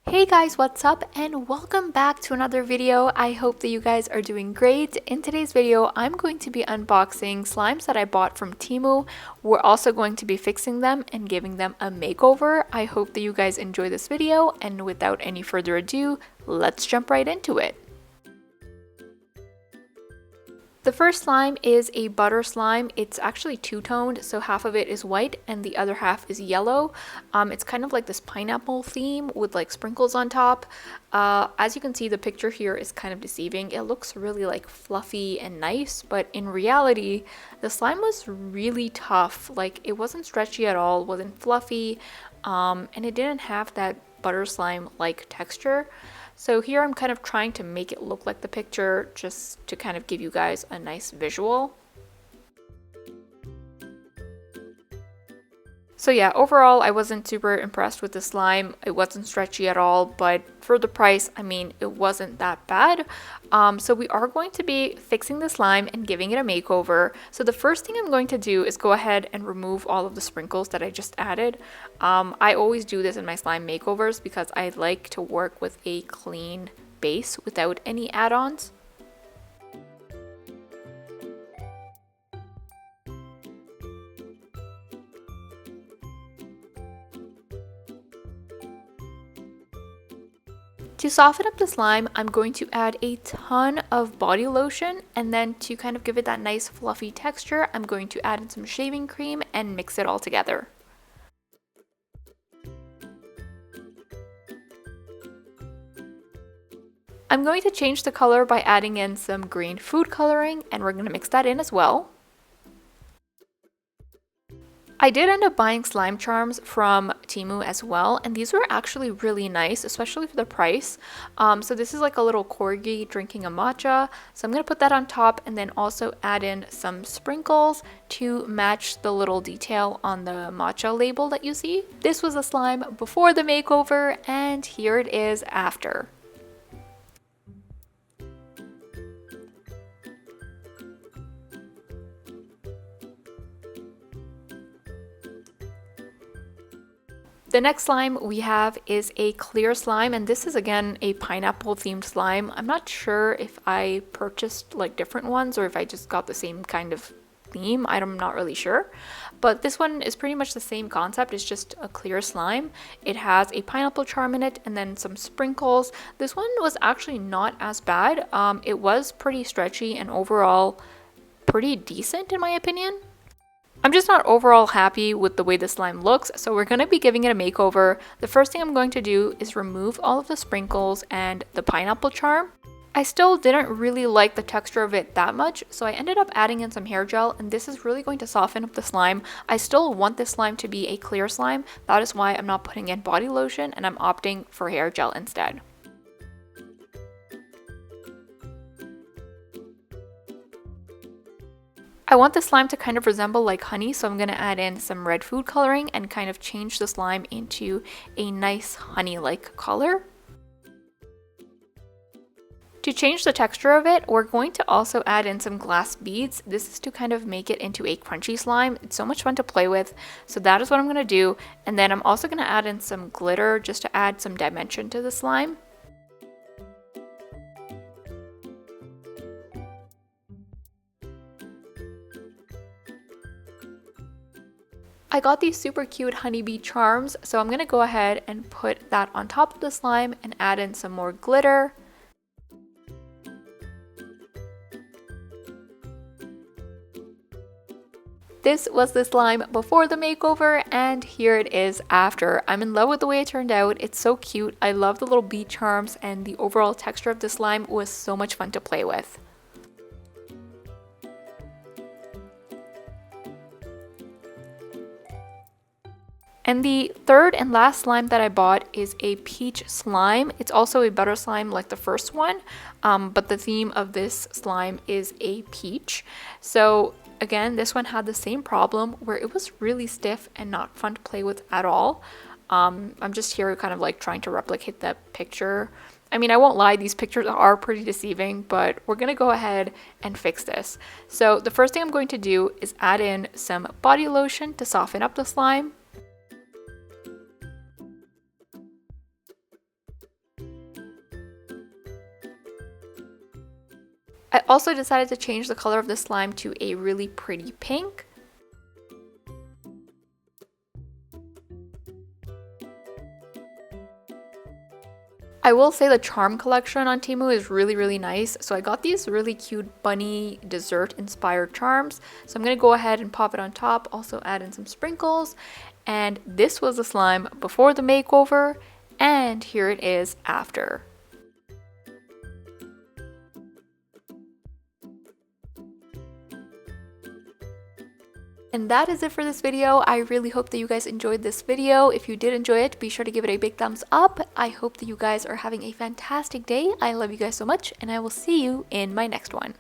Hey guys, what's up and welcome back to another video. I hope that you guys are doing great. In today's video, I'm going to be unboxing slimes that I bought from TEMU. We're also going to be fixing them and giving them a makeover. I hope that you guys enjoy this video, and without any further ado, let's jump right into it. The first slime is a butter slime. It's actually two-toned, so half of it is white and the other half is yellow. It's kind of like this pineapple theme with like sprinkles on top. As you can see, the picture here is kind of deceiving. It looks really like fluffy and nice, but in reality, the slime was really tough. Like, it wasn't stretchy at all, wasn't fluffy, and it didn't have that butter slime-like texture. So here I'm kind of trying to make it look like the picture just to kind of give you guys a nice visual. So yeah, overall I wasn't super impressed with the slime. It wasn't stretchy at all, but for the price, I mean, it wasn't that bad. So we are going to be fixing the slime and giving it a makeover. So the first thing I'm going to do is go ahead and remove all of the sprinkles that I just added. I always do this in my slime makeovers because I like to work with a clean base without any add-ons. To soften up the slime, I'm going to add a ton of body lotion, and then to kind of give it that nice fluffy texture, I'm going to add in some shaving cream and mix it all together. I'm going to change the color by adding in some green food coloring, and we're going to mix that in as well. I did end up buying slime charms from TEMU as well, and these were actually really nice, especially for the price. So this is like a little corgi drinking a matcha. So I'm going to put that on top and then also add in some sprinkles to match the little detail on the matcha label that you see. This was a slime before the makeover, and here it is after. The next slime we have is a clear slime, and this is again a pineapple themed slime. I'm not sure if I purchased like different ones or if I just got the same kind of theme. I'm not really sure, but this one is pretty much the same concept. It's just a clear slime. It has a pineapple charm in it and then some sprinkles. This one was actually not as bad. It was pretty stretchy and overall pretty decent in my opinion. I'm just not overall happy with the way the slime looks, so we're going to be giving it a makeover. The first thing I'm going to do is remove all of the sprinkles and the pineapple charm. I still didn't really like the texture of it that much, so I ended up adding in some hair gel, and this is really going to soften up the slime. I still want this slime to be a clear slime. That is why I'm not putting in body lotion and I'm opting for hair gel instead. I want the slime to kind of resemble like honey, so I'm going to add in some red food coloring and kind of change the slime into a nice honey-like color. To change the texture of it, we're going to also add in some glass beads. This is to kind of make it into a crunchy slime. It's so much fun to play with, so that is what I'm going to do. And then I'm also going to add in some glitter just to add some dimension to the slime. I got these super cute honeybee charms, so I'm going to go ahead and put that on top of the slime and add in some more glitter. This was the slime before the makeover, and here it is after. I'm in love with the way it turned out. It's so cute. I love the little bee charms, and the overall texture of the slime was so much fun to play with. And the third and last slime that I bought is a peach slime. It's also a butter slime like the first one, but the theme of this slime is a peach. So again, this one had the same problem where it was really stiff and not fun to play with at all. I'm just here kind of like trying to replicate that picture. I mean, I won't lie, these pictures are pretty deceiving, but we're going to go ahead and fix this. So the first thing I'm going to do is add in some body lotion to soften up the slime. I also decided to change the color of the slime to a really pretty pink. I will say the charm collection on Temu is really nice. So I got these really cute bunny dessert inspired charms. So I'm going to go ahead and pop it on top, also add in some sprinkles. And this was the slime before the makeover, and here it is after. And that is it for this video. I really hope that you guys enjoyed this video. If you did enjoy it, be sure to give it a big thumbs up. I hope that you guys are having a fantastic day. I love you guys so much, and I will see you in my next one.